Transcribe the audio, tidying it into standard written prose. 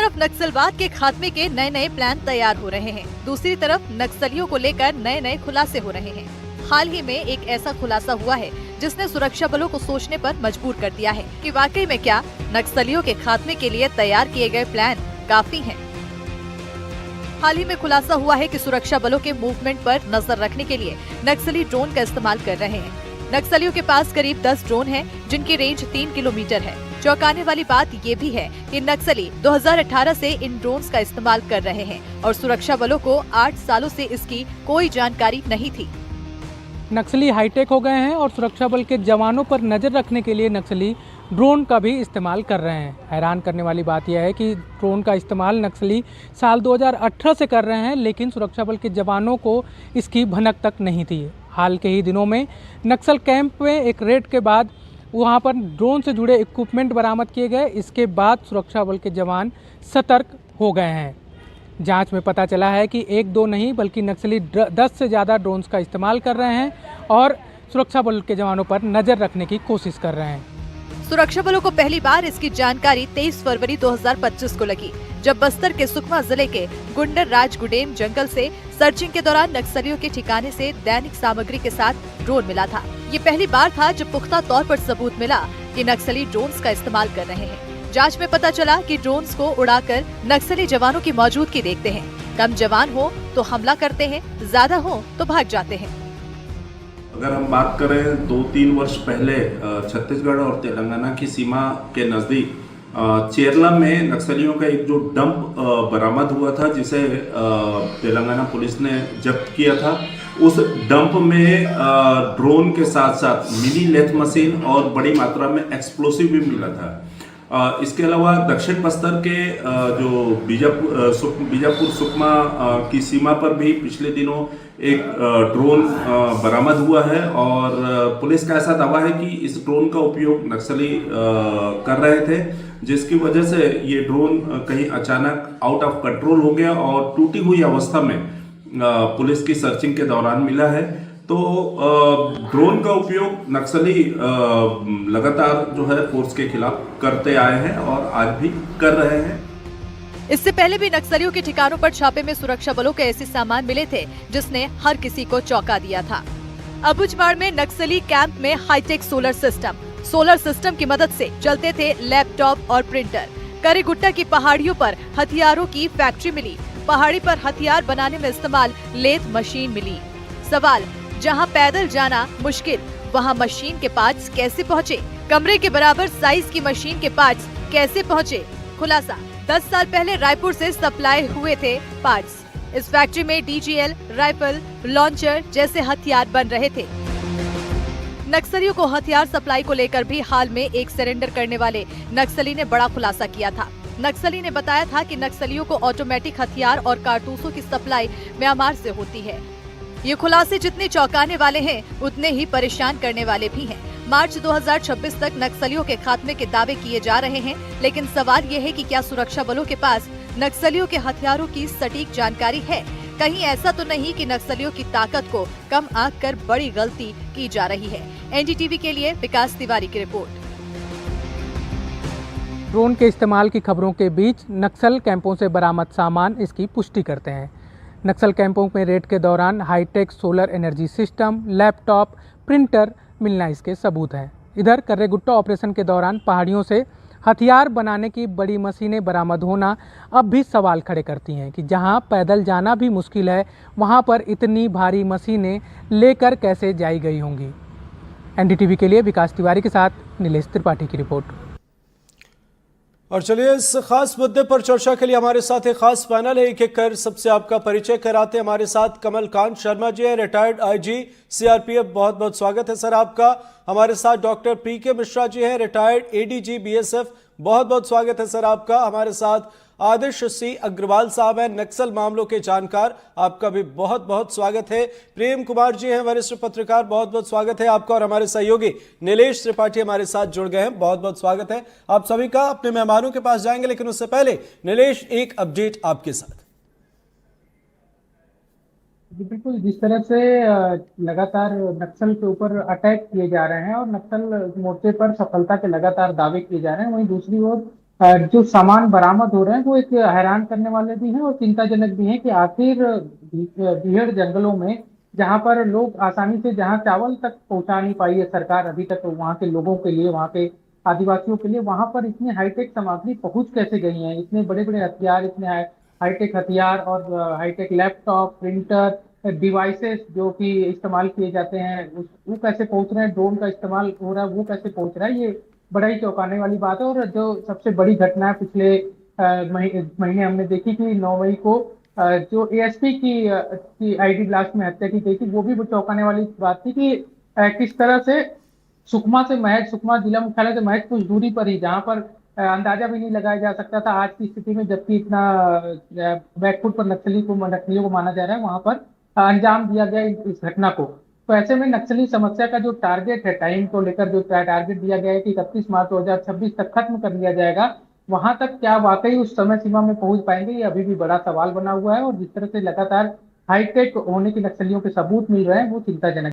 तरफ नक्सलवाद के खात्मे के नए नए प्लान तैयार हो रहे हैं, दूसरी तरफ नक्सलियों को लेकर नए नए खुलासे हो रहे हैं। हाल ही में एक ऐसा खुलासा हुआ है जिसने सुरक्षा बलों को सोचने पर मजबूर कर दिया है कि वाकई में क्या नक्सलियों के खात्मे के लिए तैयार किए गए प्लान काफी हैं। हाल ही में खुलासा हुआ है कि सुरक्षा बलों के मूवमेंट पर नजर रखने के लिए नक्सली ड्रोन का इस्तेमाल कर रहे हैं। नक्सलियों के पास करीब 10 ड्रोन हैं, जिनकी रेंज 3 किलोमीटर है। चौंकाने वाली बात ये भी है कि नक्सली 2018 से इन ड्रोन्स का इस्तेमाल कर रहे हैं और सुरक्षा बलों को 8 सालों से इसकी कोई जानकारी नहीं थी। नक्सली हाईटेक हो गए हैं और सुरक्षा बल के जवानों पर नज़र रखने के लिए नक्सली ड्रोन का भी इस्तेमाल कर रहे हैं। हैरान करने वाली बात यह है कि ड्रोन का इस्तेमाल नक्सली साल 2018 से कर रहे हैं, लेकिन सुरक्षा बल के जवानों को इसकी भनक तक नहीं थी। हाल के ही दिनों में नक्सल कैंप में एक रेड के बाद वहां पर ड्रोन से जुड़े इक्विपमेंट बरामद किए गए। इसके बाद सुरक्षा बल के जवान सतर्क हो गए हैं। जांच में पता चला है कि एक दो नहीं बल्कि नक्सली 10 से ज़्यादा ड्रोन्स का इस्तेमाल कर रहे हैं और सुरक्षा बल के जवानों पर नज़र रखने की कोशिश कर रहे हैं। सुरक्षा बलों को पहली बार इसकी जानकारी 23 फरवरी 2025 को लगी, जब बस्तर के सुकमा जिले के गुंडर राज गुडेम जंगल से सर्चिंग के दौरान नक्सलियों के ठिकाने से दैनिक सामग्री के साथ ड्रोन मिला था। ये पहली बार था जब पुख्ता तौर पर सबूत मिला कि नक्सली ड्रोन्स का इस्तेमाल कर रहे हैं। जांच में पता चला कि ड्रोन्स को उड़ाकर नक्सली जवानों की मौजूदगी देखते हैं। कम जवान हो तो हमला करते हैं, ज्यादा हो तो भाग जाते हैं। अगर हम बात करें 2-3 वर्ष पहले छत्तीसगढ़ और तेलंगाना की सीमा के नज़दीक चेरला में नक्सलियों का एक जो डंप बरामद हुआ था, जिसे तेलंगाना पुलिस ने जब्त किया था। उस डंप में ड्रोन के साथ साथ मिनी लेथ मशीन और बड़ी मात्रा में एक्सप्लोसिव भी मिला था। इसके अलावा दक्षिण बस्तर के जो बीजापुर सुकमा की सीमा पर भी पिछले दिनों एक ड्रोन बरामद हुआ है और पुलिस का ऐसा दावा है कि इस ड्रोन का उपयोग नक्सली कर रहे थे, जिसकी वजह से ये ड्रोन कहीं अचानक आउट ऑफ कंट्रोल हो गया और टूटी हुई अवस्था में पुलिस की सर्चिंग के दौरान मिला है। तो ड्रोन का उपयोग नक्सली लगातार जो है फोर्स के खिलाफ करते आए हैं और आज भी कर रहे हैं। इससे पहले भी नक्सलियों के ठिकानों पर छापे में सुरक्षा बलों के ऐसे सामान मिले थे जिसने हर किसी को चौंका दिया था। अबुझमाड़ में नक्सली कैंप में हाईटेक सोलर सिस्टम की मदद से चलते थे लैपटॉप और प्रिंटर। करीगुट्टा की पहाड़ियों पर हथियारों की फैक्ट्री मिली। पहाड़ी पर हथियार बनाने में इस्तेमाल लेथ मशीन मिली। सवाल, जहां पैदल जाना मुश्किल, वहां मशीन के पार्ट्स कैसे पहुंचे? कमरे के बराबर साइज की मशीन के पार्ट्स कैसे पहुंचे? खुलासा, 10 साल पहले रायपुर से सप्लाई हुए थे पार्ट्स। इस फैक्ट्री में डीजीएल, राइफल, लॉन्चर जैसे हथियार बन रहे थे। नक्सलियों को हथियार सप्लाई को लेकर भी हाल में एक सरेंडर करने वाले नक्सली ने बड़ा खुलासा किया था। नक्सली ने बताया था कि नक्सलियों को ऑटोमेटिक हथियार और कारतूसों की सप्लाई म्यांमार से होती है। ये खुलासे जितने चौंकाने वाले हैं, उतने ही परेशान करने वाले भी हैं। मार्च 2026 तक नक्सलियों के खात्मे के दावे किए जा रहे हैं, लेकिन सवाल ये है कि क्या सुरक्षा बलों के पास नक्सलियों के हथियारों की सटीक जानकारी है? कहीं ऐसा तो नहीं कि नक्सलियों की ताकत को कम आंक कर बड़ी गलती की जा रही है। एनडीटीवी के लिए विकास तिवारी की रिपोर्ट। ड्रोन के इस्तेमाल की खबरों के बीच नक्सल कैंपों से बरामद सामान इसकी पुष्टि करते हैं। नक्सल कैंपों में रेड के दौरान hi tech solar energy system, laptop, printer मिलना इसके सबूत हैं। इधर कर्रेगुट्टा ऑपरेशन के दौरान पहाड़ियों से हथियार बनाने की बड़ी मशीनें बरामद होना अब भी सवाल खड़े करती हैं कि जहां पैदल जाना भी मुश्किल है, वहां पर इतनी भारी मशीनें लेकर कैसे जाई गई होंगी। एनडीटीवी के लिए विकास तिवारी के साथ नीलेश त्रिपाठी की रिपोर्ट। और चलिए इस खास मुद्दे पर चर्चा के लिए हमारे साथ एक खास पैनल है। एक एक कर सबसे आपका परिचय कराते हैं। हमारे साथ कमलकांत शर्मा जी हैं, रिटायर्ड आईजी सीआरपीएफ, बहुत बहुत स्वागत है सर आपका। हमारे साथ डॉक्टर पीके मिश्रा जी हैं, रिटायर्ड एडीजी बीएसएफ, बहुत बहुत स्वागत है सर आपका। हमारे साथ आदर्श सी अग्रवाल साहब हैं, नक्सल मामलों के जानकार, आपका भी बहुत बहुत स्वागत है। प्रेम कुमार जी हैं, वरिष्ठ पत्रकार, बहुत बहुत स्वागत है आपका। और हमारे सहयोगी नीलेश त्रिपाठी हमारे साथ जुड़ गए हैं, बहुत बहुत स्वागत है आप सभी का। अपने मेहमानों के पास जाएंगे, लेकिन उससे पहले नीलेश एक अपडेट आपके साथ। बिल्कुल, जिस तरह से लगातार नक्सल के ऊपर अटैक किए जा रहे हैं और नक्सल मोर्चे पर सफलता के लगातार दावे किए जा रहे हैं, वहीं दूसरी ओर जो सामान बरामद हो रहे हैं वो एक हैरान करने वाले भी हैं और चिंताजनक भी हैं कि आखिर बीहड़ जंगलों में जहां पर लोग आसानी से जहां चावल तक पहुंचा नहीं पाई है सरकार अभी तक वहां के लोगों के लिए, वहां के आदिवासियों के लिए, वहां पर इतनी हाईटेक सामग्री पहुंच कैसे गई है? इतने बड़े बड़े हथियार, इतने हाईटेक हथियार और हाईटेक लैपटॉप, प्रिंटर, डिवाइसेस जो कि इस्तेमाल किए जाते हैं वो कैसे पहुंच रहे हैं? ड्रोन का इस्तेमाल हो रहा है वो कैसे पहुंच रहा है? ये बड़ा ही चौंकाने वाली बात है। और जो सबसे बड़ी घटना है पिछले महीने हमने देखी कि 9 मई को जो एएसपी की आईडी ब्लास्ट में हत्या की गई थी, वो भी चौंकाने वाली बात थी कि किस तरह से सुकमा जिला मुख्यालय से महज कुछ दूरी पर ही, जहां पर अंदाजा भी नहीं लगाया जा सकता था आज की स्थिति में, जबकि इतना बैकफुट पर नक्सलियों को माना जा रहा है, वहां पर अंजाम दिया गया इस घटना को। तो ऐसे में नक्सली समस्या का जो टारगेट है, टाइम को लेकर जो टारगेट दिया गया है कि 31 मार्च 2026 तक खत्म कर लिया जाएगा, वहां तक क्या वाकई उस समय सीमा में पहुंच पाएंगे, ये अभी भी बड़ा सवाल बना हुआ है। और जिस तरह से लगातार हाईटेक होने के नक्सलियों के सबूत मिल रहे हैं वो चिंताजनक